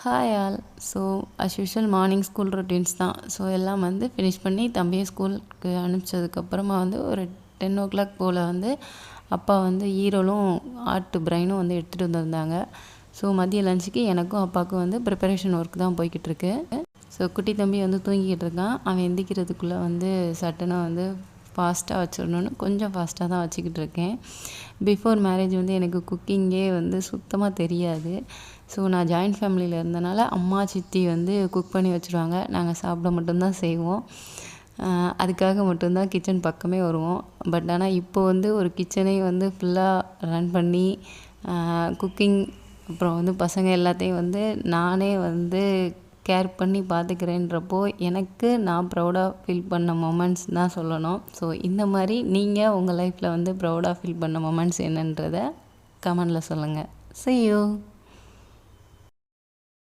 Hi all. So as usual morning school routines தான். So எல்லாம் வந்து ஃபினிஷ் பண்ணி தம்பியை ஸ்கூலுக்கு அனுப்பிச்சதுக்கப்புறமா வந்து ஒரு 10 o'clock போல் வந்து அப்பா வந்து ஈரலும் ஆட்டு பிரைனும் வந்து எடுத்துகிட்டு வந்திருந்தாங்க. ஸோ மதிய லஞ்சுக்கு எனக்கும் அப்பாவுக்கும் வந்து ப்ரிப்பரேஷன் ஒர்க் தான் போய்கிட்டு இருக்கு. ஸோ குட்டி தம்பி வந்து தூங்கிக்கிட்டு இருக்கான். அவன் எந்திக்கிறதுக்குள்ளே வந்து சட்டனாக வந்து ஃபாஸ்ட்டாக வச்சிடணுன்னு கொஞ்சம் ஃபாஸ்ட்டாக தான் வச்சுக்கிட்டு இருக்கேன். பிஃபோர் மேரேஜ் வந்து எனக்கு குக்கிங்கே வந்து சுத்தமாக தெரியாது. ஸோ நான் ஜாயின்ட் ஃபேமிலியில் இருந்தனால அம்மா சித்தி வந்து குக் பண்ணி வச்சுருவாங்க. நாங்கள் சாப்பிட மட்டும்தான் செய்வோம். அதுக்காக மட்டும்தான் கிச்சன் பக்கமே வருவோம். பட் ஆனால் இப்போ வந்து ஒரு கிச்சனை வந்து ஃபுல்லாக ரன் பண்ணி குக்கிங் அப்புறம் வந்து பசங்க எல்லாத்தையும் வந்து நானே வந்து கேர் பண்ணி பார்த்துக்கிறேன்றப்போ எனக்கு நான் ப்ரௌடாக ஃபீல் பண்ண மொமெண்ட்ஸ் தான் சொல்லணும். ஸோ இந்த மாதிரி நீங்கள் உங்கள் லைஃப்பில் வந்து ப்ரௌடாக ஃபீல் பண்ண மொமெண்ட்ஸ் என்னன்றதை கமெண்டில் சொல்லுங்கள். See you.